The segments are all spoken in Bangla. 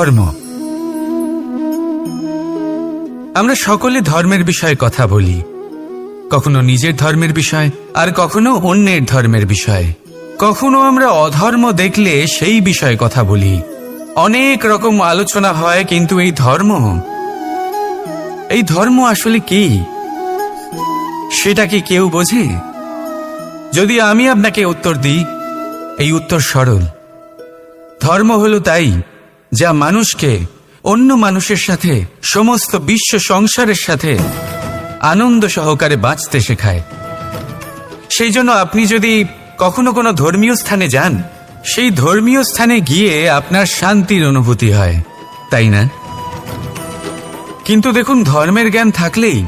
ধর্ম। আমরা সকলে ধর্মের বিষয়ে কথা বলি, কখনো নিজের ধর্মের বিষয়, আর কখনো অন্যের ধর্মের বিষয়। কখনো আমরা অধর্ম দেখলে সেই বিষয়ে কথা বলি। অনেক রকম আলোচনা হয়, কিন্তু এই ধর্ম আসলে কি, সেটা কি কেউ বোঝে? যদি আমি আপনাকে উত্তর দিই, এই উত্তর সরল। ধর্ম হলো তাই যা মানুষকে অন্য মানুষের সাথে, সমস্ত বিশ্ব সংসারের সাথে আনন্দ সহকারে বাঁচতে শেখায়। সেই জন্য আপনি যদি কখনো কোনো ধর্মীয় স্থানে যান, সেই ধর্মীয় স্থানে গিয়ে আপনার শান্তির অনুভূতি হয়, তাই না? কিন্তু দেখুন, ধর্মের জ্ঞান থাকলেই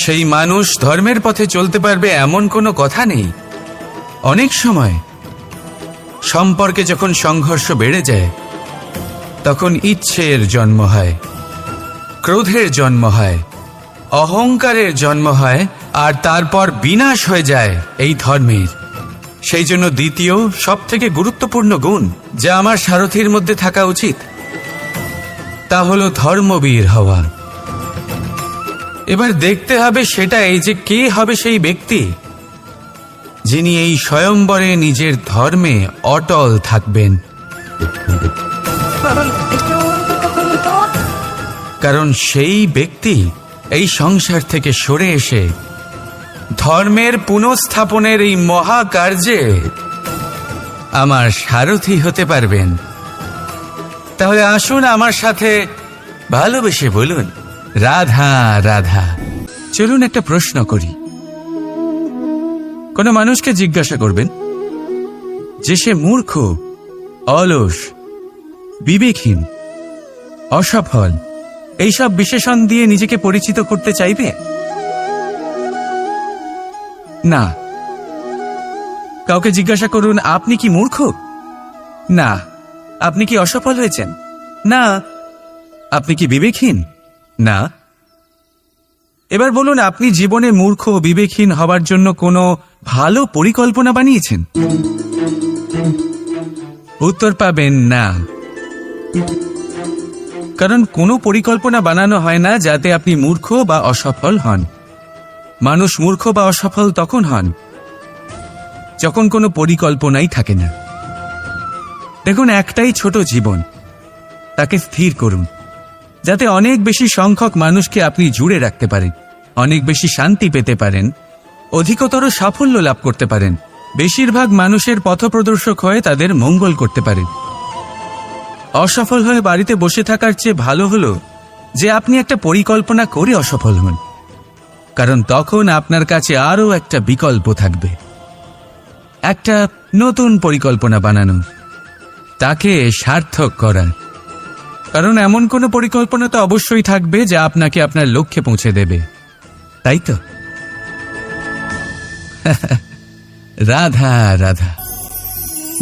সেই মানুষ ধর্মের পথে চলতে পারবে এমন কোনো কথা নেই। অনেক সময় সম্পর্কে যখন সংঘর্ষ বেড়ে যায়, তখন ইচ্ছের জন্ম হয়, ক্রোধের জন্ম হয়, অহংকারের জন্ম হয়, আর তারপর বিনাশ হয়ে যায় এই ধর্মের। সেই জন্য দ্বিতীয় সবথেকে গুরুত্বপূর্ণ গুণ যা আমার সারথীর মধ্যে থাকা উচিত, তা হলো ধর্মবীর হওয়া। এবার দেখতে হবে সেটাই যে কে হবে সেই ব্যক্তি যিনি এই স্বয়ম্বরে নিজের ধর্মে অটল থাকবেন। কারণ সেই ব্যক্তি এই সংসার থেকে সরে এসে ধর্মের পুনঃস্থাপনের এই মহাকার্যে আমার সারথি হতে পারবেন। তাহলে আসুন আমার সাথে ভালোবেসে বলুন, রাধা রাধা। চলুন একটা প্রশ্ন করি। কোন মানুষকে জিজ্ঞাসা করবেন যে সে মূর্খ, অলস, বিবেকহীন, অসফল, এইসব বিশেষণ দিয়ে নিজেকে পরিচিত করতে চাইবে? না। কাউকে জিজ্ঞাসা করুন, আপনি কি মূর্খ? না। আপনি কি অসফল হয়েছেন? না। আপনি কি বিবেকহীন? না। এবার বলুন, আপনি জীবনে মূর্খ ও বিবেকহীন হবার জন্য কোনো ভালো পরিকল্পনা বানিয়েছেন? উত্তর পাবেন না। কারণ কোনো পরিকল্পনা বানানো হয় না যাতে আপনি মূর্খ বা অসফল হন। মানুষ মূর্খ বা অসফল তখন হন যখন কোনো পরিকল্পনাই থাকে না। দেখুন, একটাই ছোট জীবন, তাকে স্থির করুন যাতে অনেক বেশি সংখ্যক মানুষকে আপনি জুড়ে রাখতে পারেন, অনেক বেশি শান্তি পেতে পারেন, অধিকতর সাফল্য লাভ করতে পারেন, বেশিরভাগ মানুষের পথপ্রদর্শক হয়ে তাদের মঙ্গল করতে পারেন। অসফল হয়ে বাড়িতে বসে থাকার চেয়ে ভালো হলো যে আপনি একটা পরিকল্পনা করে অসফল হন, কারণ তখন আপনার কাছে আরও একটা বিকল্প থাকবে, একটা নতুন পরিকল্পনা বানানো, তাকে সার্থক করার। কারণ এমন কোনো পরিকল্পনা তো অবশ্যই থাকবে যা আপনাকে আপনার লক্ষ্যে পৌঁছে দেবে, তাই তো? রাধা রাধা।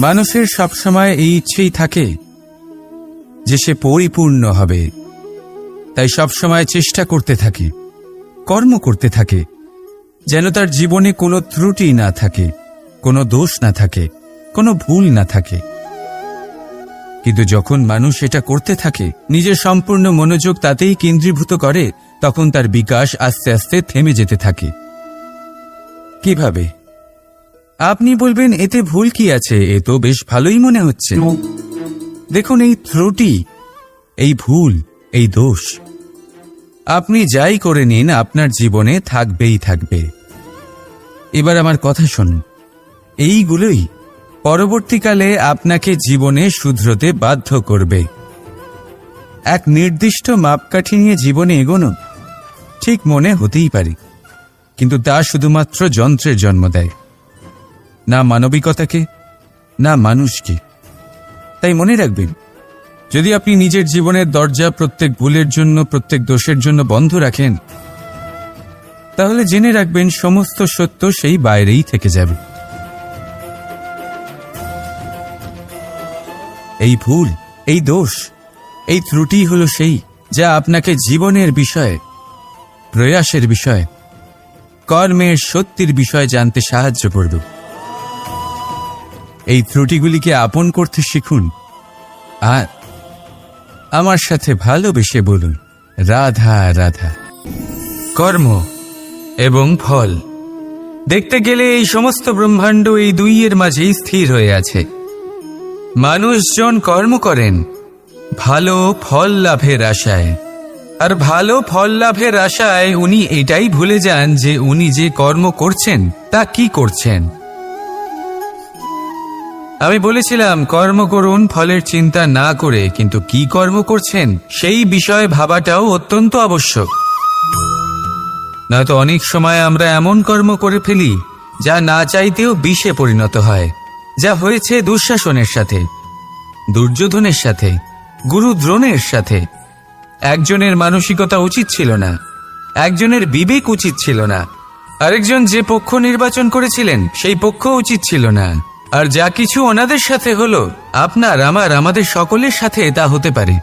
মানুষের সবসময় এই ইচ্ছেই থাকে যে সে পরিপূর্ণ হবে, তাই সবসময় চেষ্টা করতে থাকে, কর্ম করতে থাকে, যেন তার জীবনে কোনো ত্রুটি না থাকে, কোনো দোষ না থাকে, কোনো ভুল না থাকে। কিন্তু যখন মানুষ এটা করতে থাকে, নিজের সম্পূর্ণ মনোযোগ তাতেই কেন্দ্রীভূত করে, তখন তার বিকাশ আস্তে আস্তে থেমে যেতে থাকে। কিভাবে? আপনি বলবেন, এতে ভুল কি আছে? এ তো বেশ ভালোই মনে হচ্ছে। দেখুন, এই ত্রুটি, এই ভুল, এই দোষ আপনি যাই করে নিন, আপনার জীবনে থাকবেই থাকবে। এবার আমার কথা শুনুন, এইগুলোই পরবর্তীকালে আপনাকে জীবনে শুধরোতে বাধ্য করবে। এক নির্দিষ্ট মাপকাঠি নিয়ে জীবনে এগোনো ঠিক মনে হতেই পারে, কিন্তু তা শুধুমাত্র যন্ত্রের জন্ম দেয়, না মানবিকতাকে, না মানুষকে। তাই মনে রাখবেন, যদি আপনি নিজের জীবনের দরজা প্রত্যেক ভুলের জন্য, প্রত্যেক দোষের জন্য বন্ধ রাখেন, তাহলে জেনে রাখবেন সমস্ত সত্য সেই বাইরেই থেকে যাবে। এই ভুল, এই দোষ, এই ত্রুটি হলো সেই যা আপনাকে জীবনের বিষয়ে, প্রয়াসের বিষয়ে, কর্মের সত্যির বিষয়ে জানতে সাহায্য করবে। এই ত্রুটিগুলিকে আপন করতে শিখুন, আর আমার সাথে ভালোবেসে বলুন, রাধা রাধা। কর্ম এবং ফল, দেখতে গেলে এই সমস্ত ব্রহ্মাণ্ড এই দুইয়ের মাঝেই স্থির হয়ে আছে। মানুষজন কর্ম করেন ভালো ফল লাভের আশায়, আর ভালো ফল লাভের আশায় উনি এটাই ভুলে যান যে উনি যে কর্ম করছেন তা কি করছেন। আমি বলেছিলাম কর্ম করুন ফলের চিন্তা না করে, কিন্তু কি কর্ম করছেন সেই বিষয়ে ভাবাটাও অত্যন্ত আবশ্যক। নয়তো অনেক সময় আমরা এমন কর্ম করে ফেলি যা না চাইতেও বিষে পরিণত হয়, যা হয়েছে দুঃশাসনের সাথে, দুর্যোধনের সাথে, গুরু দ্রোণের সাথে। একজনের মানসিকতা উচিত ছিল না, একজনের বিবেক উচিত ছিল না, আরেকজন যে পক্ষ নির্বাচন করেছিলেন সেই পক্ষ উচিত ছিল না। আর যা কিছু ওনাদের সাথে হলো, আপনার আমাদের সকলের সাথে তা হতে পারে।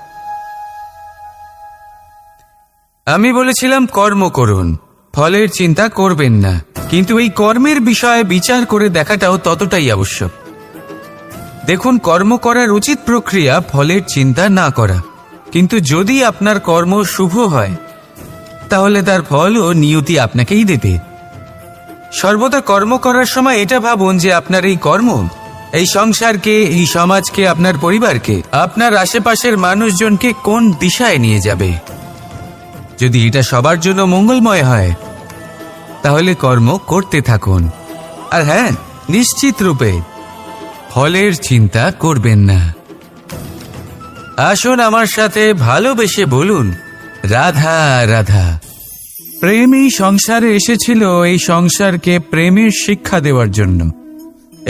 আমি বলেছিলাম কর্ম করুন, ফলের চিন্তা করবেন না, কিন্তু এই কর্মের বিষয়ে বিচার করে দেখাটাও ততটাই আবশ্যক। দেখুন, কর্ম করার উচিত প্রক্রিয়া ফলের চিন্তা না করা, কিন্তু যদি আপনার কর্ম শুভ হয় তাহলে তার ফলও নিয়তি আপনাকেই দেবে। সর্বদা কর্ম করার সময় এটা ভাবুন যে আপনার এই কর্ম এই সংসারকে, এই সমাজকে, আপনার পরিবারকে, আপনার আশেপাশের মানুষজনকে কোন দিশায় নিয়ে যাবে। যদি এটা সবার জন্য মঙ্গলময় হয় তাহলে কর্ম করতে থাকুন। আর হ্যাঁ, নিশ্চিত রূপে ফলের চিন্তা করবেন না। আসুন আমার সাথে ভালোবেসে বলুন, রাধা রাধা। প্রেম এই সংসারে এসেছিল এই সংসারকে প্রেমের শিক্ষা দেওয়ার জন্য,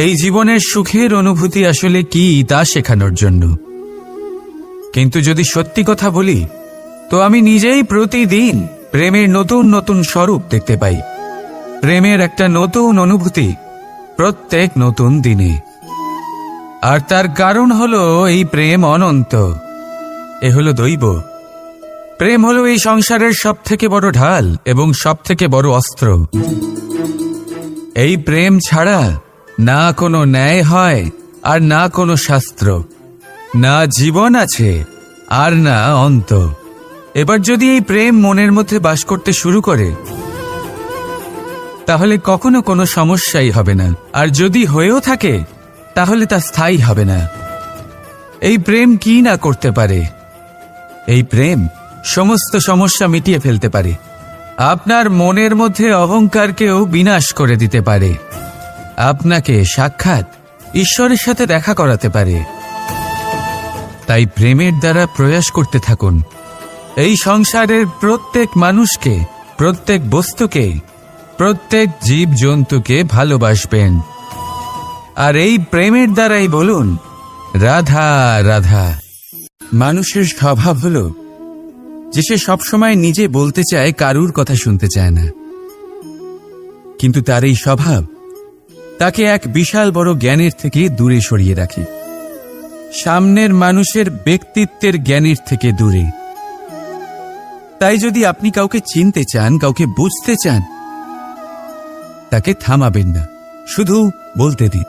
এই জীবনের সুখের অনুভূতি আসলে কি তা শেখানোর জন্য। কিন্তু যদি সত্যি কথা বলি তো আমি নিজেই প্রতিদিন প্রেমের নতুন নতুন স্বরূপ দেখতে পাই, প্রেমের একটা নতুন অনুভূতি প্রত্যেক নতুন দিনে। আর তার কারণ হলো এই প্রেম অনন্ত, এ হলো দৈব। প্রেম হলো এই সংসারের সব থেকে বড় ঢাল এবং সব থেকে বড় অস্ত্র। এই প্রেম ছাড়া না কোনো ন্যায় হয় আর না কোনো শাস্ত্র, না জীবন আছে আর না অন্ত। এবার যদি এই প্রেম মনের মধ্যে বাস করতে শুরু করে তাহলে কখনো কোনো সমস্যাই হবে না, আর যদি হয়েও থাকে তাহলে তা স্থায়ী হবে না। এই প্রেম কি না করতে পারে? এই প্রেম সমস্ত সমস্যা মিটিয়ে ফেলতে পারে, আপনার মনের মধ্যে অহংকারকেও বিনাশ করে দিতে পারে, আপনাকে সাক্ষাৎ ঈশ্বরের সাথে দেখা করাতে পারে। তাই প্রেমের দ্বারা প্রয়াস করতে থাকুন এই সংসারের প্রত্যেক মানুষকে, প্রত্যেক বস্তুকে, প্রত্যেক জীব জন্তুকে ভালোবাসবেন। আর এই প্রেমের দ্বারাই বলুন, রাধা রাধা। মানুষের স্বভাব হলো যে সে সবসময় নিজে বলতে চায়, কারুর কথা শুনতে চায় না। কিন্তু তার এই স্বভাব তাকে এক বিশাল বড় জ্ঞানের থেকে দূরে সরিয়ে রাখে, সামনের মানুষের ব্যক্তিত্বের জ্ঞানের থেকে দূরে। তাই যদি আপনি কাউকে চিনতে চান, কাউকে বুঝতে চান, তাকে থামাবেন না, শুধু বলতে দিন।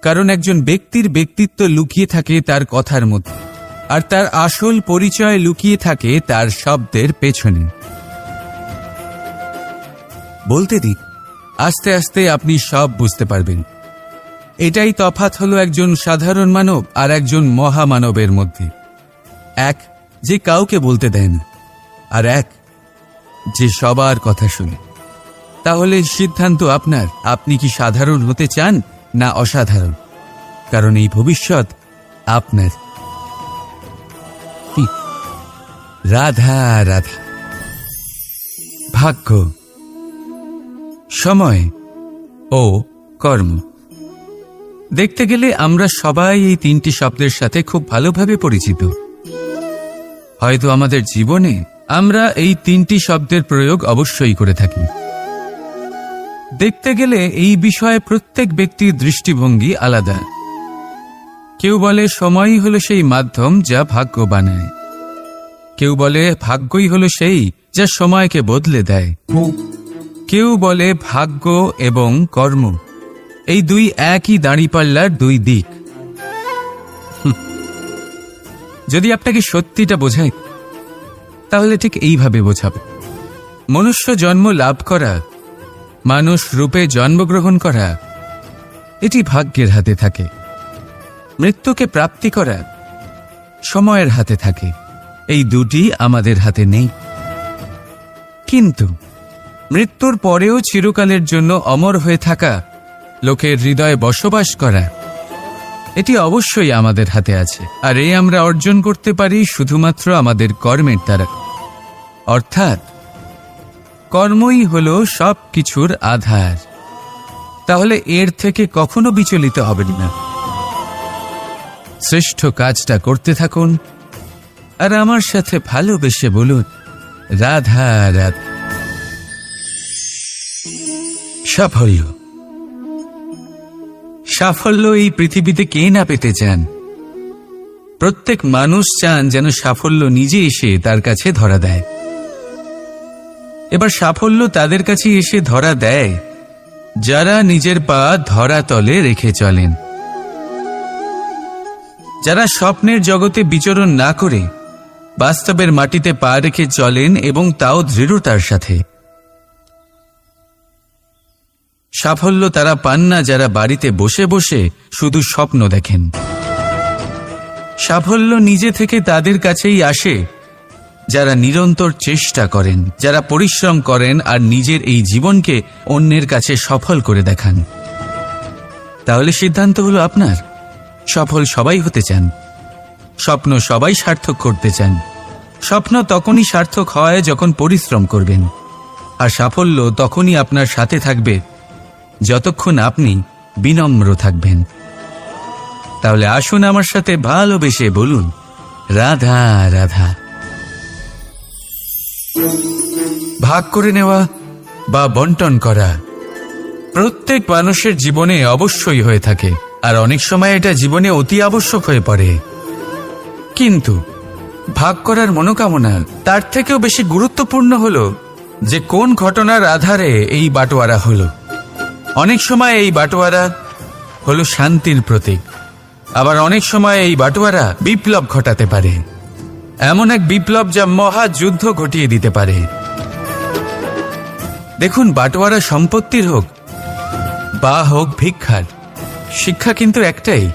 কারণ একজন ব্যক্তির ব্যক্তিত্ব লুকিয়ে থাকে তার কথার মধ্যে, আর তার আসল পরিচয় লুকিয়ে থাকে তার শব্দের পেছনে। বলতে দিন, আস্তে আস্তে আপনি সব বুঝতে পারবেন। এটাই তফাৎ হলো একজন সাধারণ মানব আর একজন মহামানবের মধ্যে। এক যে কাউকে বলতে দেয় না, আর এক যে সবার কথা শুনে। তাহলে সিদ্ধান্ত আপনার, আপনি কি সাধারণ হতে চান না অসাধারণ, কারণ এই ভবিষ্যৎ আপনার। রাধা রাধা। ভাগ্য, সময় ও কর্ম। দেখতে গেলে আমরা সবাই এই তিনটি শব্দের সাথে খুব ভালোভাবে পরিচিত। হয়তো আমাদের জীবনে আমরা এই তিনটি শব্দের প্রয়োগ অবশ্যই করে থাকি। দেখতে গেলে এই বিষয়ে প্রত্যেক ব্যক্তির দৃষ্টিভঙ্গি আলাদা। কেউ বলে সময়ই হলো সেই মাধ্যম যা ভাগ্য বানায়, কেউ বলে ভাগ্যই হলো সেই যা সময়কে বদলে দেয়, কেউ বলে ভাগ্য এবং কর্ম এই দুই একই দাঁড়িপাল্লার দুই দিক। যদি আপনাকে সত্যিটা বোঝাই তাহলে ঠিক এইভাবে বোঝাবে। মনুষ্য জন্ম লাভ করা, মানুষ রূপে জন্মগ্রহণ করা, এটি ভাগ্যের হাতে থাকে। মৃত্যুকে প্রাপ্তি করা সময়ের হাতে থাকে। এই দুটি আমাদের হাতে নেই। কিন্তু মৃত্যুর পরেও চিরকালের জন্য অমর হয়ে থাকা, লোকের হৃদয়ে বসবাস করা, এটি অবশ্যই আমাদের হাতে আছে। আর এই আমরা অর্জন করতে পারি শুধুমাত্র আমাদের কর্মের দ্বারা। অর্থাৎ কর্মই হল সব কিছুর আধার। তাহলে এর থেকে কখনো বিচলিত হবেন না। শ্রেষ্ঠ কাজটা করতে থাকুন আর আমার সাথে ভালোবেসে বলুন, রাধা রাধা। সাফল্য, সাফল্য এই পৃথিবীতে কে না পেতে চান? প্রত্যেক মানুষ চান যেন সাফল্য নিজে এসে তার কাছে ধরা দেয়। এবার সাফল্য তাদের কাছে এসে ধরা দেয় যারা নিজের পা ধরাতলে রেখে চলেন, যারা স্বপ্নের জগতে বিচরণ না করে বাস্তবের মাটিতে পা রেখে চলেন এবং তাও দৃঢ়তার সাথে। সাফল্য তারা পান না যারা বাড়িতে বসে বসে শুধু স্বপ্ন দেখেন। সাফল্য নিজে থেকে তাদের কাছেই আসে যারা নিরন্তর চেষ্টা করেন, যারা পরিশ্রম করেন আর নিজের এই জীবনকে অন্যের কাছে সফল করে দেখান। তাহলে সিদ্ধান্ত হলো আপনার। সফল সবাই হতে চান, স্বপ্ন সবাই সার্থক করতে চান। স্বপ্ন তখনই সার্থক হয় যখন পরিশ্রম করবেন, আর সাফল্য তখনই আপনার সাথে থাকবে যতক্ষণ আপনি বিনম্র থাকবেন। তাহলে আসুন আমার সাথে ভালোবেসে বলুন, রাধা রাধা। ভাগ করে নেওয়া বা বন্টন করা প্রত্যেক মানুষের জীবনে অবশ্যই হয়ে থাকে, আর অনেক সময় এটা জীবনে অতি আবশ্যক হয়ে পড়ে। কিন্তু ভাগ করার মনোকামনা তার থেকেও বেশি গুরুত্বপূর্ণ হলো যে কোন ঘটনার আধারে এই বাটোয়ারা হলো। অনেক সময় এই বাটোয়ারা হলো শান্তির প্রতীক, আবার অনেক সময় এই বাটোয়ারা বিপ্লব ঘটাতে পারে, এমন এক বিপ্লব যা মহাযুদ্ধ ঘটিয়ে দিতে পারে। দেখুন, বাটোয়ারা সম্পত্তির হোক বা হোক ভিক্ষার, শিক্ষা কিন্তু একটাই।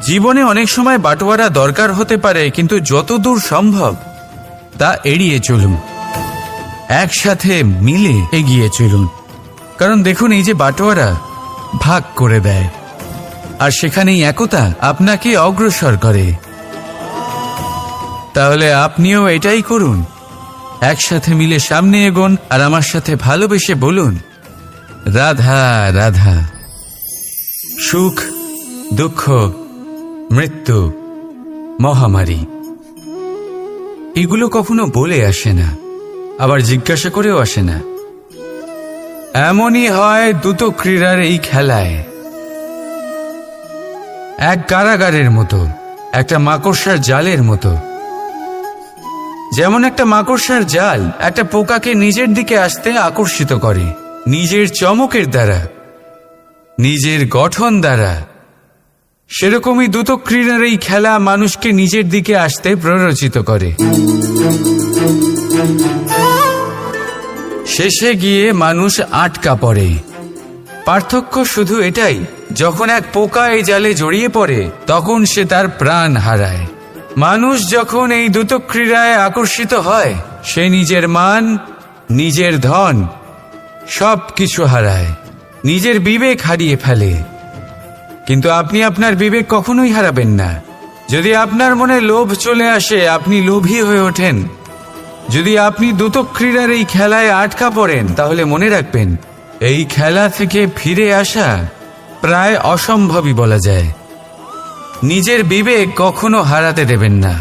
জীবনে অনেক সময় বাটোয়ারা দরকার হতে পারে, কিন্তু যতদূর সম্ভব তা এড়িয়ে চলুন, একসাথে মিলে এগিয়ে চলুন। কারণ দেখুন, এই যে বাটোয়ারা ভাগ করে দেয়, আর সেখানেই একতা আপনাকে অগ্রসর করে। তাহলে আপনিও এটাই করুন, একসাথে মিলে সামনে এগোন আর আমার সাথে ভালোবেসে বলুন, রাধা রাধা। সুখ, দুঃখ, মৃত্যু, মহামারী, এগুলো কখনো বলে আসে না, আবার জিজ্ঞাসা করেও আসে না। এমনই হয় দ্রুত ক্রীড়ার এই খেলায়। এক কারাগারের মতো, একটা মাকড়সার জালের মতো। যেমন একটা মাকড়সার জাল একটা পোকাকে নিজের দিকে আসতে আকর্ষিত করে নিজের চমকের দ্বারা, নিজের গঠন দ্বারা, সেরকমই দ্রুত ক্রীড়ার এই খেলা মানুষকে নিজের দিকে আসতে প্ররোচিত করে। শেষে গিয়ে মানুষ আটকা পড়ে। পার্থক্য শুধু এটাই, যখন এক পোকা এই জালে জড়িয়ে পড়ে তখন সে তার প্রাণ হারায়। মানুষ যখন এই দ্রুত ক্রীড়ায় আকর্ষিত হয়, সে নিজের মান, নিজের ধন সব কিছু হারায়, নিজের বিবেক হারিয়ে ফেলে। কিন্তু আপনি আপনার বিবেক কখনোই হারাবেন না। যদি আপনার মনে লোভ চলে আসে, আপনি লোভী হয়ে ওঠেন। যদি আপনি দ্রুত ক্রীড়ার এই খেলায় আটকা পড়েন, তাহলে মনে রাখবেন, এই খেলা থেকে ফিরে আসা প্রায় অসম্ভবই বলা যায়। নিজের বিবেক কখনো হারাতে দেবেন না,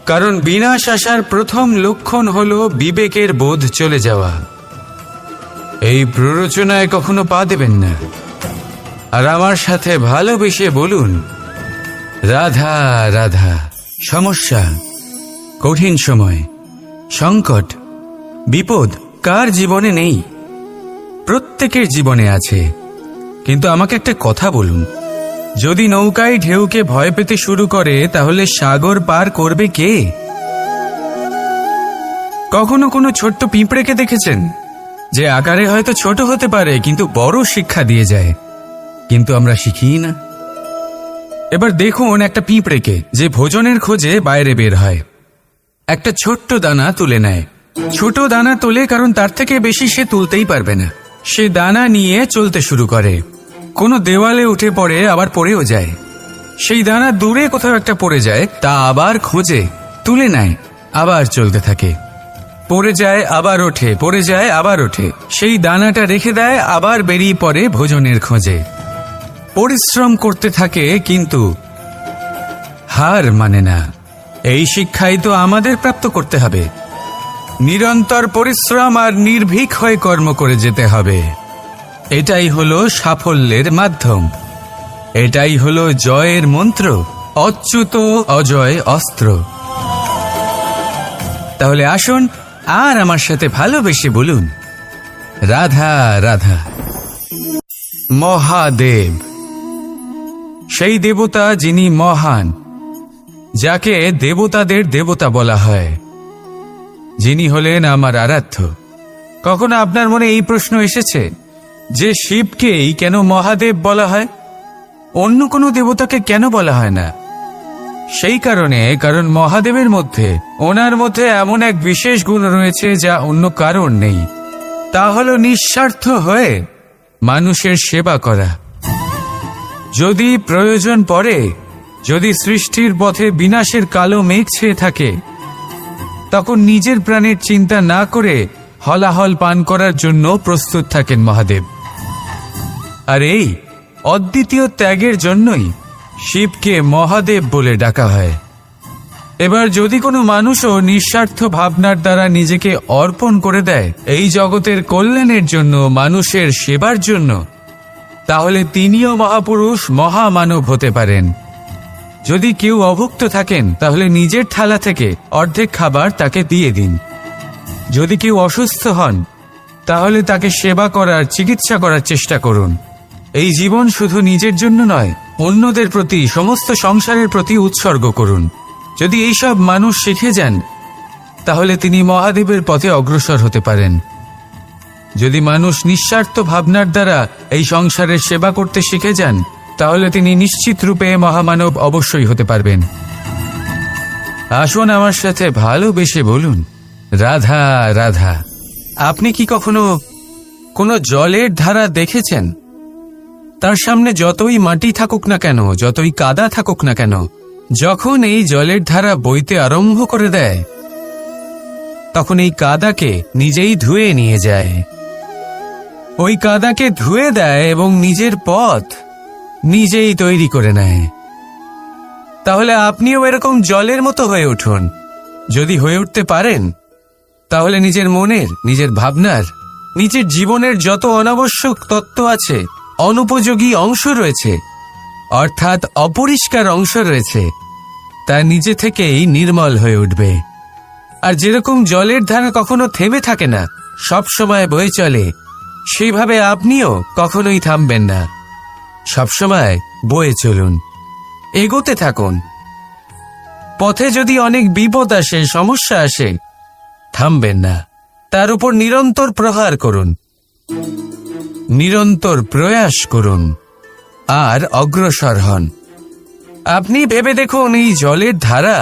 কারণ বিনাশ আসার প্রথম লক্ষণ হলো বিবেকের বোধ চলে যাওয়া। এই প্ররোচনায় কখনো পা দেবেন না। আর আমার সাথে ভালোবেসে বলুন, রাধা রাধা। সমস্যা, কঠিন সময়, সংকট, বিপদ কার জীবনে নেই? প্রত্যেকের জীবনে আছে। কিন্তু আমাকে একটা কথা বলুন, যদি নৌকায় ঢেউকে ভয় পেতে শুরু করে তাহলে সাগর পার করবে কে? কখনো কোনো ছোট্ট পিঁপড়েকে দেখেছেন যে আকারে হয়তো ছোট হতে পারে কিন্তু বড় শিক্ষা দিয়ে যায়? কিন্তু আমরা শিখি না। এবার দেখুন একটা পিঁপড়েকে যে ভোজনের খোঁজে বাইরে বের হয়, একটা ছোট্ট দানা তুলে নেয়। ছোট দানা তোলে কারণ তার থেকে বেশি সে তুলতেই পারবে না। সে দানা নিয়ে চলতে শুরু করে, কোনো দেওয়ালে উঠে পড়ে, আবার পড়েও যায়। সেই দানা দূরে কোথাও একটা পড়ে যায়, তা আবার খোঁজে, তুলে নেয়, আবার চলতে থাকে। পড়ে যায় আবার ওঠে, পড়ে যায় আবার ওঠে। সেই দানাটা রেখে দেয়, আবার বেরিয়ে পড়ে ভোজনের খোঁজে। পরিশ্রম করতে থাকে কিন্তু হার মানে না। এই শিক্ষাই তো আমাদের প্রাপ্ত করতে হবে। নিরন্তর পরিশ্রম আর নির্ভীক হয়ে কর্ম করে যেতে হবে। এটাই হলো সাফল্যের মাধ্যম, এটাই হলো জয়ের মন্ত্র, অচ্যুত অজয় অস্ত্র। তাহলে আসুন আর আমার সাথে ভালোবেসে বলুন, রাধা রাধা। মহাদেব সেই দেবতা যিনি মহান, যাকে দেবতাদের দেবতা বলা হয়, যিনি হলেন আমার আরাধ্য। কখনো আপনার মনে এই প্রশ্ন এসেছে যে শিবকেই কেন মহাদেব বলা হয়, অন্য কোনো দেবতাকে কেন বলা হয় না? সেই কারণ মহাদেবের মধ্যে, ওনার মধ্যে এমন এক বিশেষ গুণ রয়েছে যা অন্য কারোর নেই। তা হলো নিঃস্বার্থ হয়ে মানুষের সেবা করা। যদি প্রয়োজন পড়ে, যদি সৃষ্টির পথে বিনাশের কালো মেঘ ছেয়ে থাকে, তখন নিজের প্রাণের চিন্তা না করে হলাহল পান করার জন্য প্রস্তুত থাকেন মহাদেব। আর এই অদ্বিতীয় ত্যাগের জন্যই শিবকে মহাদেব বলে ডাকা হয়। এবার যদি কোনো মানুষও নিঃস্বার্থ ভাবনার দ্বারা নিজেকে অর্পণ করে দেয় এই জগতের কল্যাণের জন্য, মানুষের সেবার জন্য, তাহলে তিনিও মহাপুরুষ, মহামানব হতে পারেন। যদি কেউ অভুক্ত থাকেন তাহলে নিজের থালা থেকে অর্ধেক খাবার তাকে দিয়ে দিন। যদি কেউ অসুস্থ হন তাহলে তাকে সেবা করার, চিকিৎসা করার চেষ্টা করুন। এই জীবন শুধু নিজের জন্য নয়, অন্যদের প্রতি, সমস্ত সংসারের প্রতি উৎসর্গ করুন। যদি এইসব মানুষ শিখে যান তাহলে তিনি মহাদেবের পথে অগ্রসর হতে পারেন। যদি মানুষ নিঃস্বার্থ ভাবনার দ্বারা এই সংসারের সেবা করতে শিখে যান তাহলে তিনি নিশ্চিত রূপে মহামানব অবশ্যই হতে পারবেন। আসুন আমার সাথে ভালোবেসে বলুন, রাধা রাধা। আপনি কি কখনো কোনো জলের ধারা দেখেছেন? তার সামনে যতই মাটি থাকুক না কেন, যতই কাদা থাকুক না কেন, যখন এই জলের ধারা বইতে আরম্ভ করে দেয় তখন এই কাদাকে নিজেই ধুয়ে নিয়ে যায়। ওই কাদাকে ধুয়ে দেয় এবং নিজের পথ নিজেই তৈরি করে নেয়। তাহলে আপনিও এরকম জলের মতো হয়ে উঠুন। যদি হয়ে উঠতে পারেন তাহলে নিজের মনের, নিজের ভাবনার, নিজের জীবনের যত অনাবশ্যক তত্ত্ব আছে, অনুপযোগী অংশ রয়েছে, অর্থাৎ অপরিষ্কার অংশ রয়েছে, তা নিজে থেকেই নির্মল হয়ে উঠবে। আর যেরকম জলের ধারা কখনো থেমে থাকে না, সব সময় বয়ে চলে, সেইভাবে আপনিও কখনোই থামবেন না। সবসময় বয়ে চলুন, এগোতে থাকুন। পথে যদি অনেক বিপদ আসে, সমস্যা আসে, থামবেন না, তার উপর নিরন্তর প্রহার করুন, নিরন্তর প্রয়াস করুন আর অগ্রসর হন। আপনি ভেবে দেখুন, এই জলের ধারা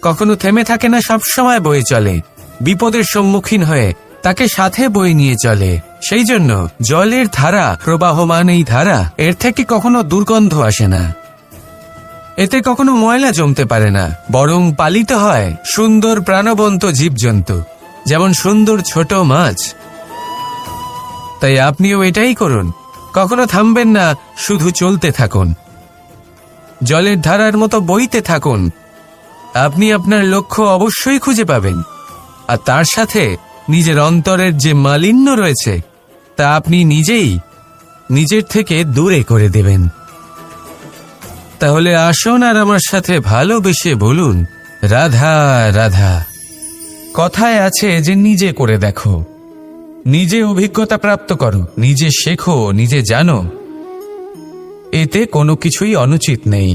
কখনো থেমে থাকে না, সবসময় বয়ে চলে, বিপদের সম্মুখীন হয়ে তাকে সাথে বয়ে নিয়ে চলে। সেই জন্য জলের ধারা, প্রবাহমান এই ধারা, এর থেকে কখনো দুর্গন্ধ আসে না, এতে কখনো ময়লা জমতে পারে না, বরং পালিত হয় সুন্দর প্রাণবন্ত জীবজন্তু, যেমন সুন্দর ছোট মাছ। তাই আপনিও এটাই করুন, কখনো থামবেন না, শুধু চলতে থাকুন, জলের ধারার মতো বইতে থাকুন। আপনি আপনার লক্ষ্য অবশ্যই খুঁজে পাবেন, আর তার সাথে নিজের অন্তরের যে মালিন্য রয়েছে তা আপনি নিজেই নিজের থেকে দূরে করে দেবেন। তাহলে আসুন আর আমার সাথে ভালোবেসে বলুন, রাধা রাধা। কথায় আছে যে নিজে করে দেখো, নিজে অভিজ্ঞতা প্রাপ্ত করো, নিজে শেখো, নিজে জানো। এতে কোনো কিছুই অনুচিত নেই।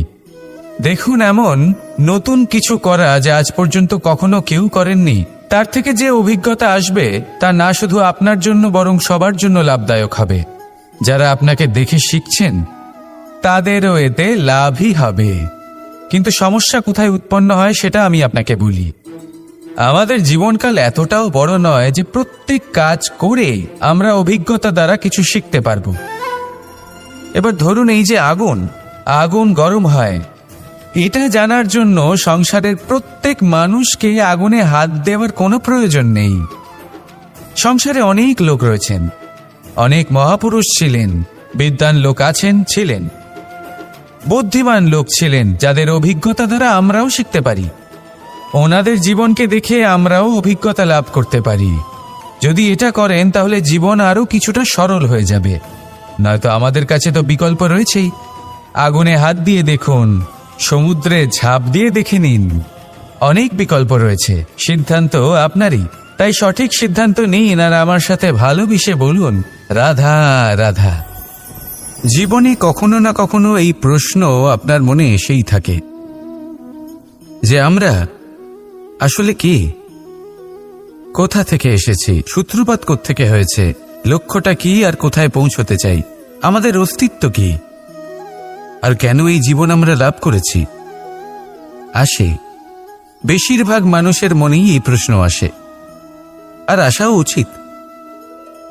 দেখুন, এমন নতুন কিছু করা যা আজ পর্যন্ত কখনো কেউ করেননি, তার থেকে যে অভিজ্ঞতা আসবে তা না শুধু আপনার জন্য বরং সবার জন্য লাভদায়ক হবে। যারা আপনাকে দেখে শিখছেন তাদেরও এতে লাভই হবে। কিন্তু সমস্যা কোথায় উৎপন্ন হয় সেটা আমি আপনাকে বলি। আমাদের জীবনকাল এতটাও বড় নয় যে প্রত্যেক কাজ করে আমরা অভিজ্ঞতা দ্বারা কিছু শিখতে পারবো। এবার ধরুন, এই যে আগুন গরম হয়, এটা জানার জন্য সংসারের প্রত্যেক মানুষকে আগুনে হাত দেওয়ার কোনো প্রয়োজন নেই। সংসারে অনেক লোক রয়েছেন, অনেক মহাপুরুষ ছিলেন, বিদ্বান লোক ছিলেন, বুদ্ধিমান লোক ছিলেন, যাদের অভিজ্ঞতা দ্বারা আমরাও শিখতে পারি। ওনাদের জীবনকে দেখে আমরাও অভিজ্ঞতা লাভ করতে পারি। যদি এটা করেন তাহলে জীবন আরও কিছুটা সরল হয়ে যাবে। নয়তো আমাদের কাছে তো বিকল্প রয়েছেই। আগুনে হাত দিয়ে দেখুন, সমুদ্রে ঝাঁপ দিয়ে দেখে নিন, অনেক বিকল্প রয়েছে। সিদ্ধান্ত আপনারই। তাই সঠিক সিদ্ধান্ত নিন আর আমার সাথে ভালোবেসে বলুন, রাধা রাধা। জীবনে কখনো না কখনো এই প্রশ্ন আপনার মনে এসেই থাকে যে আমরা আসলে কি, কোথা থেকে এসেছি, সূত্রপাত কোত্থেকে হয়েছে, লক্ষ্যটা কি আর কোথায় পৌঁছতে চাই, আমাদের অস্তিত্ব কি, আর কেন এই জীবন আমরা লাভ করেছি। বেশিরভাগ মানুষের মনেই এই প্রশ্ন আসে, আর আসাও উচিত।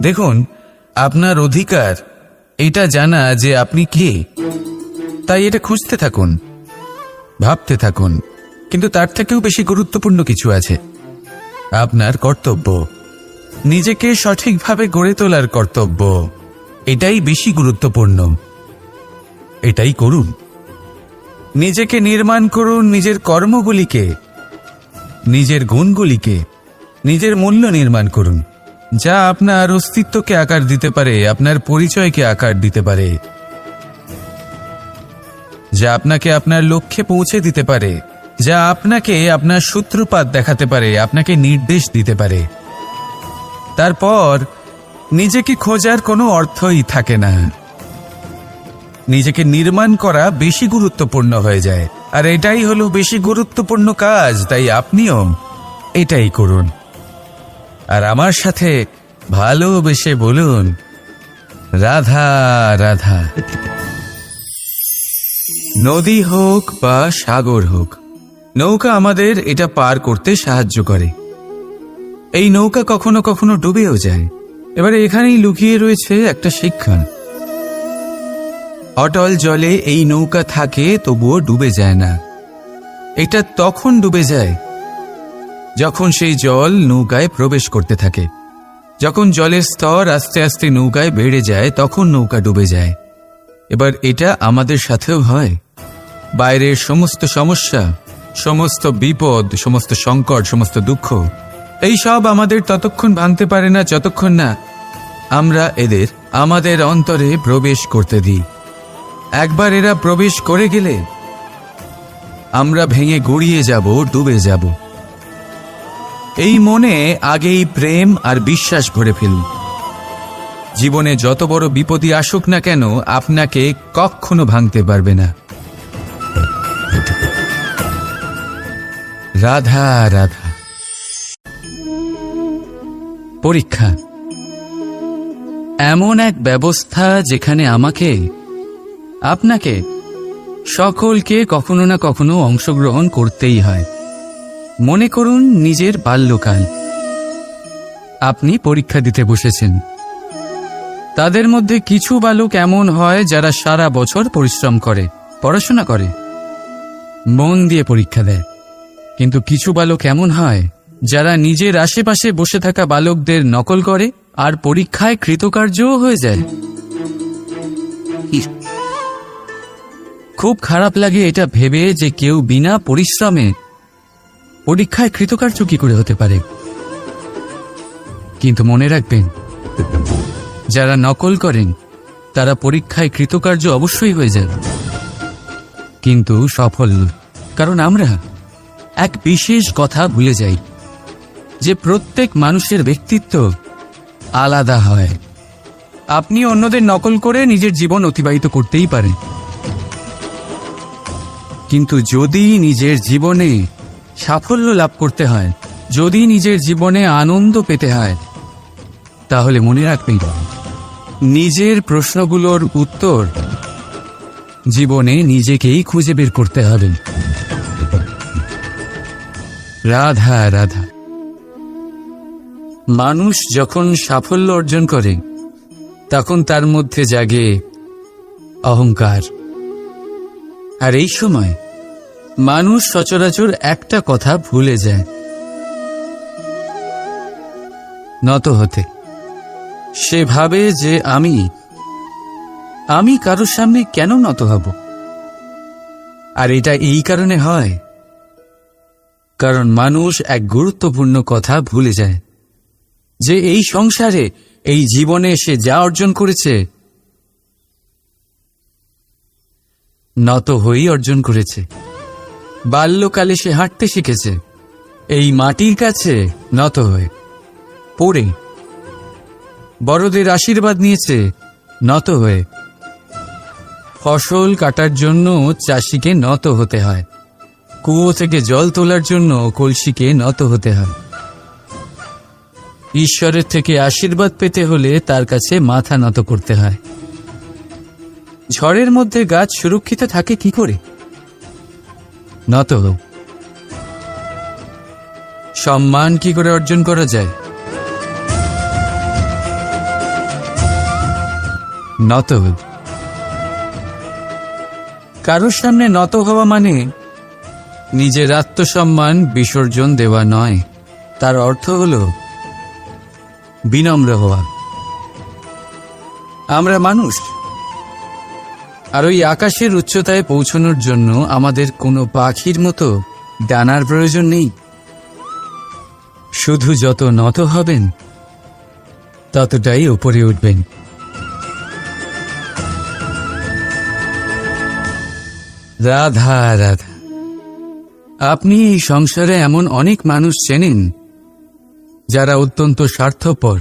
দেখুন, আপনার অধিকার এটা জানা যে আপনি কে। তাই এটা খুঁজতে থাকুন, ভাবতে থাকুন। কিন্তু তার থেকেও বেশি গুরুত্বপূর্ণ কিছু আছে, আপনার কর্তব্য, নিজেকে সঠিকভাবে গড়ে তোলার কর্তব্য। এটাই বেশি গুরুত্বপূর্ণ। এটাই করুন। নিজেকে নির্মাণ করুন, নিজের কর্মগুলিকে, নিজের গুণগুলিকে, নিজের মূল্য নির্মাণ করুন, যা আপনার অস্তিত্বকে আকার দিতে পারে, আপনার পরিচয়কে আকার দিতে পারে, যা আপনাকে আপনার লক্ষ্যে পৌঁছে দিতে পারে, যা আপনাকে আপনার সূত্রপাত দেখাতে পারে, আপনাকে নির্দেশ দিতে পারে। তারপর নিজেকে খোঁজার কোনো অর্থই থাকে না। নিজেকে নির্মাণ করা বেশি গুরুত্বপূর্ণ হয়ে যায়, আর এটাই হলো বেশি গুরুত্বপূর্ণ কাজ। তাই আপনিও এটাই করুন, আর আমার সাথে ভালোবেসে বলুন, রাধা রাধা। নদী হোক বা সাগর হোক, নৌকা আমাদের এটা পার করতে সাহায্য করে। এই নৌকা কখনো কখনো ডুবেও যায়। এবারে এখানেই লুকিয়ে রয়েছে একটা শিক্ষা। অটল জলে এই নৌকা থাকে, তবুও ডুবে যায় না। এটা তখন ডুবে যায় যখন সেই জল নৌকায় প্রবেশ করতে থাকে। যখন জলের স্তর আস্তে আস্তে নৌকায় বেড়ে যায়, তখন নৌকা ডুবে যায়। এবার এটা আমাদের সাথেও হয়। বাইরের সমস্ত সমস্যা, সমস্ত বিপদ, সমস্ত সংকট, সমস্ত দুঃখ, এই সব আমাদের ততক্ষণ ভাঙতে পারে না যতক্ষণ না আমরা এদের আমাদের অন্তরে প্রবেশ করতে দিই। একবার এরা প্রবেশ করে গেলে আমরা ভেঙে গড়িয়ে যাব, ডুবে যাব। এই মনে আগেই প্রেম আর বিশ্বাস ভরে ফেলুন। জীবনে যত বড় বিপদই আসুক না কেন, আপনাকে কখনো ভাঙতে পারবে না। রাধা রাধা। পরীক্ষা এমন এক ব্যবস্থা যেখানে আমাকে, আপনাকে, সকলকে কখনো না কখনো অংশগ্রহণ করতেই হয়। মনে করুন নিজের বাল্যকাল। আপনি পরীক্ষা দিতে বসেছেন। তাদের মধ্যে কিছু বালক এমন হয় যারা সারা বছর পরিশ্রম করে, পড়াশোনা করে, মন দিয়ে পরীক্ষা দেয়। কিন্তু কিছু বালক এমন হয় যারা নিজের আশেপাশে বসে থাকা বালকদের নকল করে আর পরীক্ষায় কৃতকার্যও হয়ে যায়। খুব খারাপ লাগে এটা ভেবে যে কেউ বিনা পরিশ্রমে পরীক্ষায় কৃতকার্য কি করে হতে পারে। কিন্তু মনে রাখবেন, যারা নকল করেন তারা পরীক্ষায় কৃতকার্য অবশ্যই হয়ে যায়, কিন্তু সফল নয়। কারণ আমরা এক বিশেষ কথা ভুলে যাই, যে প্রত্যেক মানুষের ব্যক্তিত্ব আলাদা হয়। আপনি অন্যদের নকল করে নিজের জীবন অতিবাহিত করতেই পারেন, কিন্তু যদি নিজের জীবনে সাফল্য লাভ করতে হয়, যদি নিজের জীবনে আনন্দ পেতে হয়, তাহলে মনে রাখবেন নিজের প্রশ্নগুলোর উত্তর জীবনে নিজেকেই খুঁজে বের করতে হবে। রাধা রাধা। মানুষ যখন সাফল্য অর্জন করে তখন তার মধ্যে জাগে অহংকার। আর এই সময় মানুষ সচরাচর একটা কথা ভুলে যায়, নত হতে। সে ভাবে যে আমি কারোর সামনে কেন নত হব? আর এটা এই কারণে হয় কারণ মানুষ এক গুরুত্বপূর্ণ কথা ভুলে যায়, যে এই সংসারে, এই জীবনে সে যা অর্জন করেছে নত হয়েই অর্জন করেছে। বাল্যকালে সে হাঁটতে শিখেছে এই মাটির কাছে নত হয়ে, পড়ে। বড়দের আশীর্বাদ নিয়েছে নত হয়ে। ফসল কাটার জন্য চাষিকে নত হতে হয়, কুয়ো থেকে জল তোলার জন্য কলসিকে নত হতে হয়। ঈশ্বরের থেকে আশীর্বাদ পেতে হলে তার কাছে মাথা নত করতে হয়। ঝড়ের মধ্যে গাছ সুরক্ষিত থাকে কি করে? নত হোক। সম্মান কি করে অর্জন করা যায়? নত হোক। কারোর সামনে নত হওয়া মানে নিজের আত্মসম্মান বিসর্জন দেওয়া নয়, তার অর্থ হল বিনম্র হওয়া। আমরা মানুষ, আর ওই আকাশের উচ্চতায় পৌঁছানোর জন্য আমাদের কোনো পাখির মতো ডানার প্রয়োজন নেই। শুধু যত নত হবেন ততটাই উপরে উঠবেন। রাধা রাধা। আপনি এই সংসারে এমন অনেক মানুষ চেনেন যারা অত্যন্ত স্বার্থপর,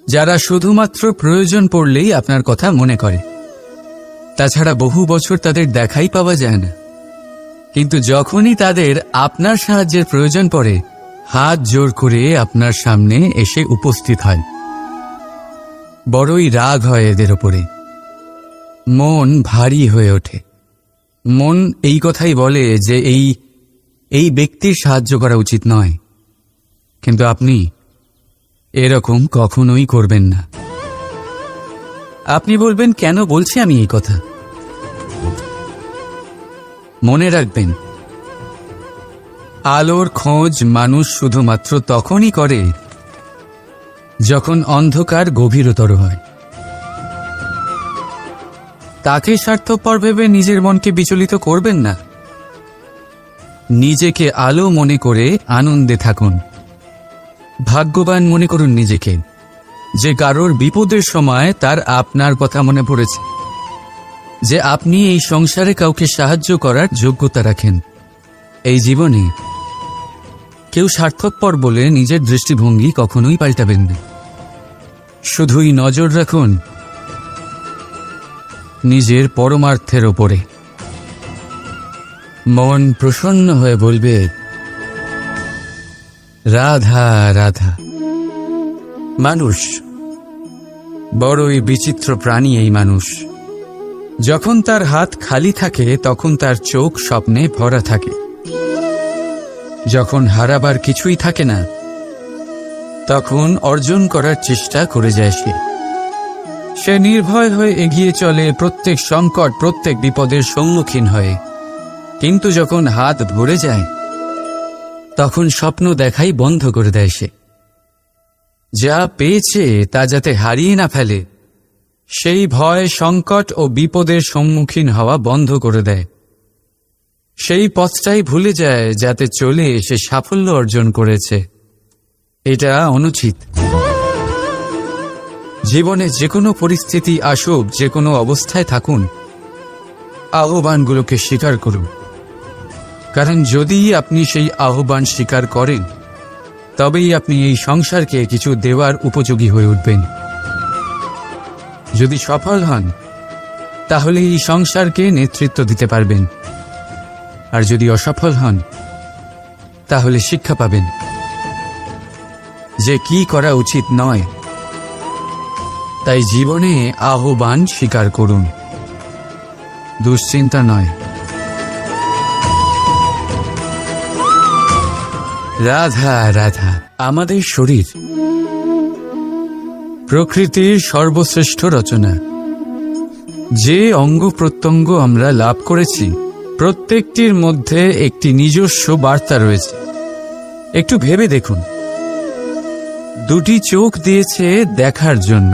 যারা শুধুমাত্র প্রয়োজন পড়লেই আপনার কথা মনে করে। তাছাড়া বহু বছর তাদের দেখাই পাওয়া যায় না, কিন্তু যখনই তাদের আপনার সাহায্যের প্রয়োজন পড়ে হাত জোর করে আপনার সামনে এসে উপস্থিত হয়। বড়ই রাগ হয় এদের ওপরে, মন ভারী হয়ে ওঠে। মন এই কথাই বলে যে এই ব্যক্তির সাহায্য করা উচিত নয়, কিন্তু আপনি এরকম কখনোই করবেন না। আপনি বলবেন, কেন বলছি আমি এই কথা? মনে রাখবেন, আলোর খোঁজ মানুষ শুধুমাত্র তখনই করে যখন অন্ধকার গভীরতর হয়। তাকে স্বার্থপর ভেবে নিজের মনকে বিচলিত করবেন না। নিজেকে আলো মনে করে আনন্দে থাকুন। ভাগ্যবান মনে করুন নিজেকে, যে কারোর বিপদের সময় তার আপনার কথা মনে পড়েছে, যে আপনি এই সংসারে কাউকে সাহায্য করার যোগ্যতা রাখেন। এই জীবনে কেউ স্বার্থপর বলে নিজের দৃষ্টিভঙ্গি কখনোই পাল্টাবেন না। শুধুই নজর রাখুন নিজের পরমার্থের ওপরে। মন প্রসন্ন হয়ে বলবে, রাধা রাধা। মানুষ বড়ই বিচিত্র প্রাণী। এই মানুষ যখন তার হাত খালি থাকে তখন তার চোখ স্বপ্নে ভরা থাকে। যখন হারাবার কিছুই থাকে না তখন অর্জন করার চেষ্টা করে যায় সে নির্ভয় হয়ে এগিয়ে চলে প্রত্যেক সংকট, প্রত্যেক বিপদের সম্মুখীন হয়ে। কিন্তু যখন হাত ভরে যায় তখন স্বপ্ন দেখাই বন্ধ করে দেয় সে। যা পেয়েছে তা যাতে হারিয়ে না ফেলে, সেই ভয়, সংকট ও বিপদের সম্মুখীন হওয়া বন্ধ করে দেয়। সেই পথটাই ভুলে যায় যাতে চলে সে সাফল্য অর্জন করেছে। এটা অনুচিত। জীবনে যে কোনো পরিস্থিতি আসুক, যে কোনো অবস্থায় থাকুন, আহ্বানগুলোকে স্বীকার করুন। কারণ যদি আপনি সেই আহ্বান স্বীকার করেন তবেই আপনি এই সংসারকে কিছু দেওয়ার উপযোগী হয়ে উঠবেন। যদি সফল হন তাহলে এই সংসারকে নেতৃত্ব দিতে পারবেন। আর যদি অসফল হন তাহলে শিক্ষা পাবেন যে কি করা উচিত নয়। তাই জীবনে আহ্বান স্বীকার করুন, দুশ্চিন্তা নয়। রাধা রাধা। আমাদের শরীর প্রকৃতির সর্বশ্রেষ্ঠ রচনা। যে অঙ্গ প্রত্যঙ্গ আমরা লাভ করেছি প্রত্যেকটির মধ্যে একটি নিজস্ব বার্তা রয়েছে। একটু ভেবে দেখুন, দুটি চোখ দিয়েছে দেখার জন্য,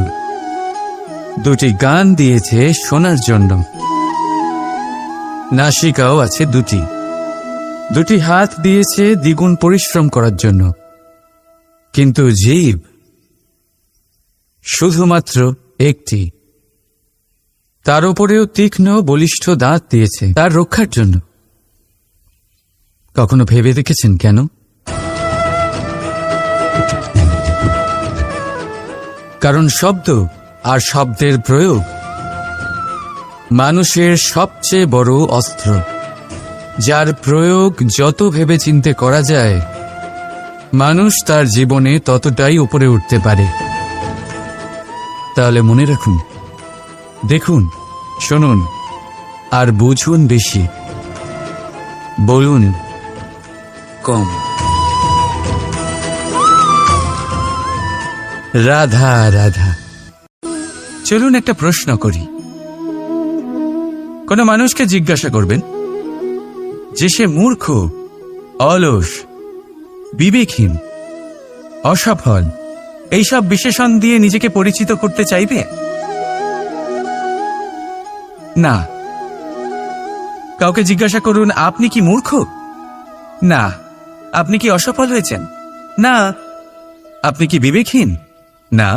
দুটি কান দিয়েছে শোনার জন্য, নাসিকাও আছে দুটি, দুটি হাত দিয়েছে দ্বিগুণ পরিশ্রম করার জন্য, কিন্তু জীব শুধুমাত্র একটি। তার উপরেও তীক্ষ্ণ বলিষ্ঠ দাঁত দিয়েছে তার রক্ষার জন্য। কখনো ভেবে দেখেছেন কেন? কারণ শব্দ আর শব্দের প্রয়োগ মানুষের সবচেয়ে বড় অস্ত্র, যার প্রয়োগ যত ভেবেচিন্তে করা যায় মানুষ তার জীবনে ততটাই উপরে উঠতে পারে। তাহলে মনে রাখুন, দেখুন, শুনুন আর বুঝুন বেশি, বলুন কম। রাধা রাধা। চলুন একটা প্রশ্ন করি। কোন মানুষকে জিজ্ঞাসা করবেন যে সে মূর্খ, অলস, বিবেকহীন, অসফল এইসব বিশেষণ দিয়ে নিজেকে পরিচিত করতে চাইবে? না। কাউকে জিজ্ঞাসা করুন আপনি কি মূর্খ? না। আপনি কি অসফল হয়েছেন? না। আপনি কি বিবেকহীন? না।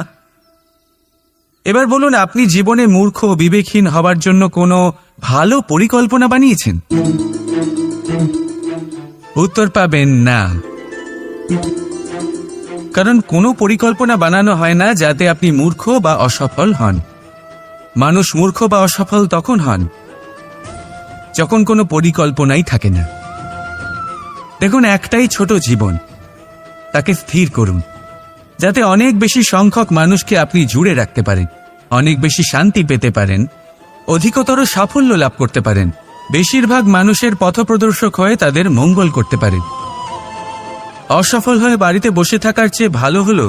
এবার বলুন, আপনি জীবনে মূর্খ ও বিবেকহীন হবার জন্য কোনো ভালো পরিকল্পনা বানিয়েছেন? উত্তর পাবেন না। কারণ কোনো পরিকল্পনা বানানো হয় না যাতে আপনি মূর্খ বা অসফল হন। মানুষ মূর্খ বা অসফল তখন হন যখন কোনো পরিকল্পনাই থাকে না। দেখুন, একটাই ছোট জীবন, তাকে স্থির করুন যাতে অনেক বেশি সংখ্যক মানুষকে আপনি জুড়ে রাখতে পারেন, অনেক বেশি শান্তি পেতে পারেন, অধিকতর সাফল্য লাভ করতে পারেন, বেশিরভাগ মানুষের পথপ্রদর্শক হয়ে তাদের মঙ্গল করতে পারেন। অসফল হয়ে বাড়িতে বসে থাকার চেয়ে ভালো হলো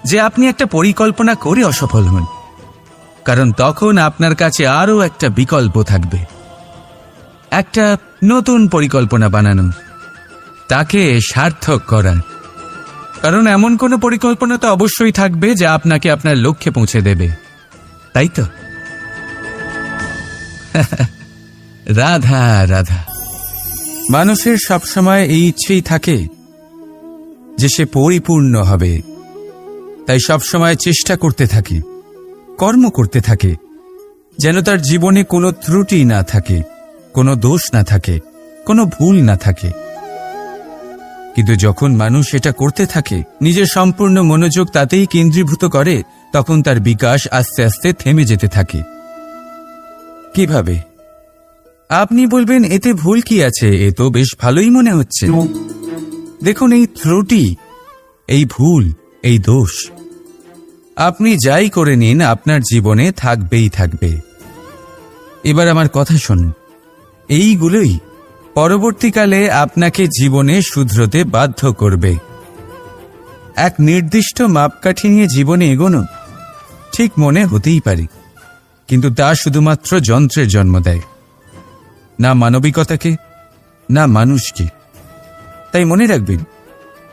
যে আপনি একটা পরিকল্পনা করে অসফল হন, কারণ তখন আপনার কাছে আরও একটা বিকল্প থাকবে, একটা নতুন পরিকল্পনা বানানো, তাকে সার্থক করার। কারণ এমন কোনো পরিকল্পনা তো অবশ্যই থাকবে যা আপনাকে আপনার লক্ষ্যে পৌঁছে দেবে, তাই তো? রাধা রাধা। মানুষের সবসময় এই ইচ্ছেই থাকে যে সে পরিপূর্ণ হবে, তাই সবসময় চেষ্টা করতে থাকে, কর্ম করতে থাকে, যেন তার জীবনে কোনো ত্রুটি না থাকে, কোনো দোষ না থাকে, কোনো ভুল না থাকে। কিন্তু যখন মানুষ এটা করতে থাকে, নিজের সম্পূর্ণ মনোযোগ তাতেই কেন্দ্রীভূত করে, তখন তার বিকাশ আস্তে আস্তে থেমে যেতে থাকে। কিভাবে? আপনি বলবেন এতে ভুল কি আছে, এ তো বেশ ভালোই মনে হচ্ছে। দেখুন, এই ত্রুটি, এই ভুল, এই দোষ আপনি যাই করে নিন আপনার জীবনে থাকবেই থাকবে। এবার আমার কথা শুনুন, এইগুলোই পরবর্তীকালে আপনাকে জীবনে শুধরোতে বাধ্য করবে। এক নির্দিষ্ট মাপকাঠি নিয়ে জীবনে এগোনো ঠিক মনে হতেই পারে, কিন্তু তা শুধুমাত্র যন্ত্রের জন্ম দেয়, না মানবিকতাকে, না মানুষকে। তাই মনে রাখবেন,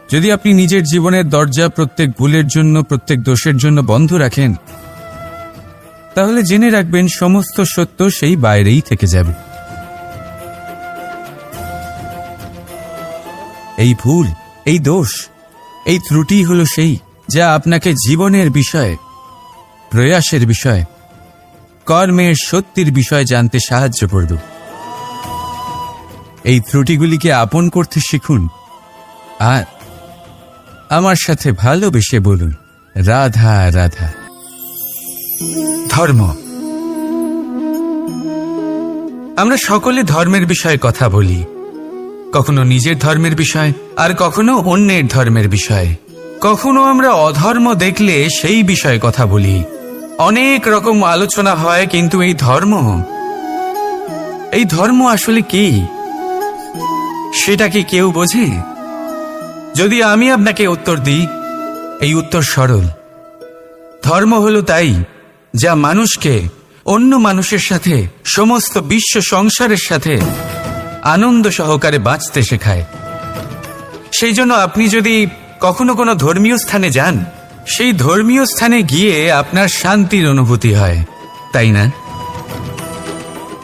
যদি আপনি নিজের জীবনের দরজা প্রত্যেক ভুলের জন্য, প্রত্যেক দোষের জন্য বন্ধ রাখেন, তাহলে জেনে রাখবেন সমস্ত সত্য সেই বাইরেই থেকে যাবে। এই ভুল, এই দোষ, এই ত্রুটি হলো সেই যা আপনাকে জীবনের বিষয়ে, প্রয়াসের বিষয়ে, কর্মের সত্যির বিষয়ে জানতে সাহায্য করবে। এই ত্রুটিগুলিকে আপন করতে শিখুন আর আমার সাথে ভালোবেসে বলুন রাধা রাধা। ধর্ম। আমরা সকলে ধর্মের বিষয়ে কথা বলি, কখনো নিজের ধর্মের বিষয়, আর কখনো অন্যের ধর্মের বিষয়। কখনো আমরা অধর্ম দেখলে সেই বিষয়ে কথা বলি। অনেক রকম আলোচনা হয়, কিন্তু এই ধর্ম আসলে কি, সেটা কি কেউ বোঝে? যদি আমি আপনাকে উত্তর দিই, এই উত্তর সরল। ধর্ম হলো তাই যা মানুষকে অন্য মানুষের সাথে, সমস্ত বিশ্ব সংসারের সাথে আনন্দ সহকারে বাঁচতে শেখায়। সেই জন্য আপনি যদি কখনো কোনো ধর্মীয় স্থানে যান, সেই ধর্মীয় স্থানে গিয়ে আপনার শান্তির অনুভূতি হয়, তাই না?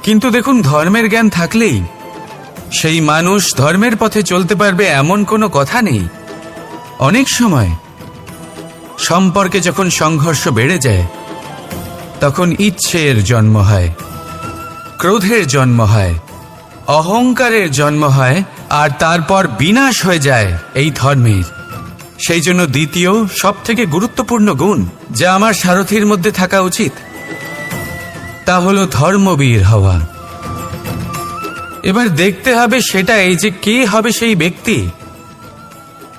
কিন্তু দেখুন, ধর্মের জ্ঞান থাকলেই সেই মানুষ ধর্মের পথে চলতে পারবে এমন কোনো কথা নেই। অনেক সময় সম্পর্কে যখন সংঘর্ষ বেড়ে যায়, তখন ইচ্ছের জন্ম হয়, ক্রোধের জন্ম হয়, অহংকারের জন্ম হয়, আর তারপর বিনাশ হয়ে যায় এই ধর্মের। সেই জন্য দ্বিতীয় সবথেকে গুরুত্বপূর্ণ গুণ যা আমার সারথীর মধ্যে থাকা উচিত, তা হলো ধর্মবীর হওয়া। এবার দেখতে হবে সেটাই যে কে হবে সেই ব্যক্তি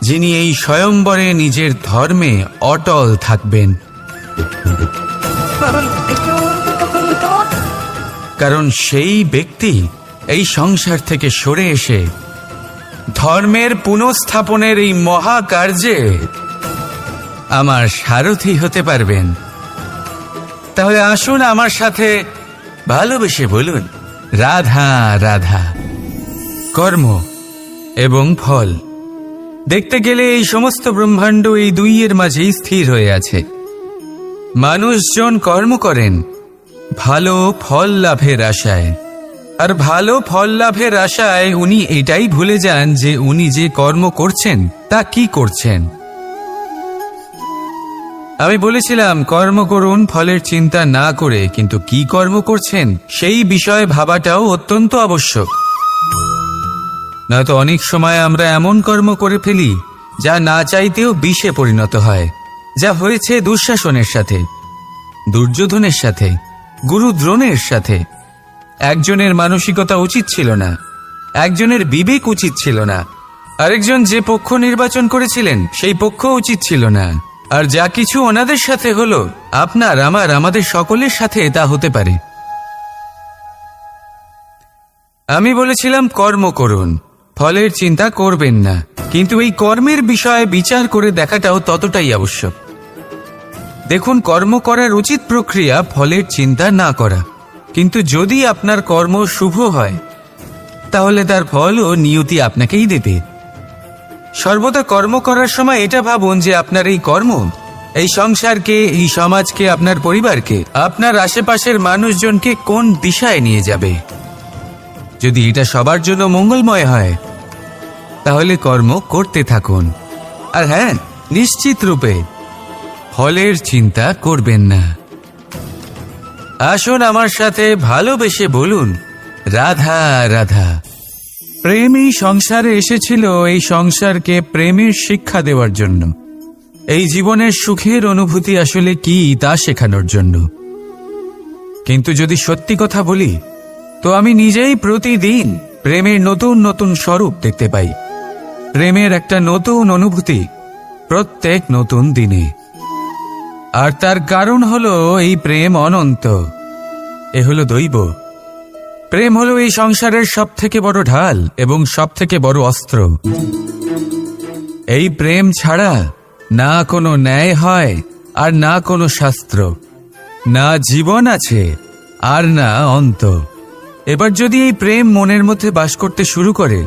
যিনি এই স্বয়ম্বরে নিজের ধর্মে অটল থাকবেন। কারণ সেই ব্যক্তি এই সংসার থেকে সরে এসে ধর্মের পুনঃস্থাপনের এই মহাকার্যে আমার সারথি হতে পারবেন। তাহলে আসুন আমার সাথে ভালোবেসে বলুন, রাধা রাধা। কর্ম এবং ফল দেখতে গেলে এই সমস্ত ব্রহ্মাণ্ড এই দুইয়ের মাঝেই স্থির হয়ে আছে। মানুষজন কর্ম করেন ভালো ফল লাভের আশায়, আর ভালো ফল লাভের আশায় উনি এটাই ভুলে যান যে উনি যে কর্ম করছেন তা কি করছেন। আমি বলেছিলাম কর্ম করুন ফলের চিন্তা না করে, কিন্তু কি কর্ম করছেন সেই বিষয়ে ভাবাটাও অত্যন্ত আবশ্যক। নয়তো অনেক সময় আমরা এমন কর্ম করে ফেলি যা না চাইতেও বিষে পরিণত হয়, যা হয়েছে দুঃশাসনের সাথে, দুর্যোধনের সাথে, গুরু দ্রোণের সাথে। একজনের মানসিকতা উচিত ছিল না, একজনের বিবেক উচিত ছিল না, আরেকজন যে পক্ষ নির্বাচন করেছিলেন সেই পক্ষ উচিত ছিল না। আর যা কিছু ওনাদের সাথে হলো, আপনার আমাদের সকলের সাথে তা হতে পারে। আমি বলেছিলাম কর্ম করুন, ফলের চিন্তা করবেন না, কিন্তু এই কর্মের বিষয়ে বিচার করে দেখাটাও ততটাই আবশ্যক। দেখুন, কর্ম করার উচিত প্রক্রিয়া ফলের চিন্তা না করা, কিন্তু যদি আপনার কর্ম শুভ হয় তাহলে তার ফলও নিয়তি আপনাকেই দেবে। সর্বদা কর্ম করার সময় এটা ভাবুন যে আপনার এই কর্ম এই সংসারকে, এই সমাজকে, আপনার পরিবারকে, আপনার আশেপাশের মানুষজনকে কোন দিশায় নিয়ে যাবে। যদি এটা সবার জন্য মঙ্গলময় হয় তাহলে কর্ম করতে থাকুন। আর হ্যাঁ, নিশ্চিত রূপে ফলের চিন্তা করবেন না। আসুন আমার সাথে ভালোবেসে বলুন, রাধা রাধা। প্রেম এই সংসারে এসেছিল এই সংসারকে প্রেমের শিক্ষা দেওয়ার জন্য, এই জীবনের সুখের অনুভূতি আসলে কি তা শেখানোর জন্য। কিন্তু যদি সত্যি কথা বলি, তো আমি নিজেই প্রতিদিন প্রেমের নতুন নতুন স্বরূপ দেখতে পাই, প্রেমের একটা নতুন অনুভূতি প্রত্যেক নতুন দিনে। আর তার কারণ হলো এই প্রেম অনন্ত, এ হলো দৈব। প্রেম হলো এই সংসারের সবথেকে বড় ঢাল এবং সবথেকে বড় অস্ত্র। এই প্রেম ছাড়া না কোনো ন্যায় হয়, আর না কোনো শাস্ত্র, না জীবন আছে, আর না অন্ত। এবার যদি এই প্রেম মনের মধ্যে বাস করতে শুরু করে,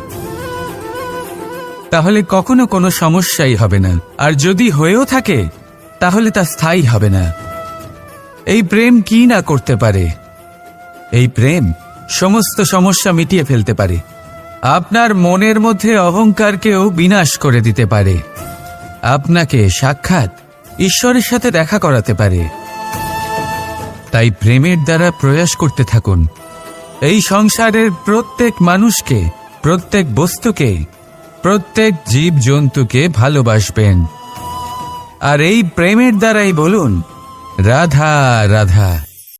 তাহলে কখনো কোনো সমস্যাই হবে না, আর যদি হয়েও থাকে তাহলে তা স্থায়ী হবে না। এই প্রেম কি না করতে পারে? এই প্রেম সমস্ত সমস্যা মিটিয়ে ফেলতে পারে, আপনার মনের মধ্যে অহংকারকেও বিনাশ করে দিতে পারে, আপনাকে সাক্ষাৎ ঈশ্বরের সাথে দেখা করাতে পারে। তাই প্রেমের দ্বারা প্রয়াস করতে থাকুন এই সংসারের প্রত্যেক মানুষকে, প্রত্যেক বস্তুকে, প্রত্যেক জীব জন্তুকে ভালোবাসবেন। আর এই প্রেমের দ্বারাই বলুন, রাধা রাধা।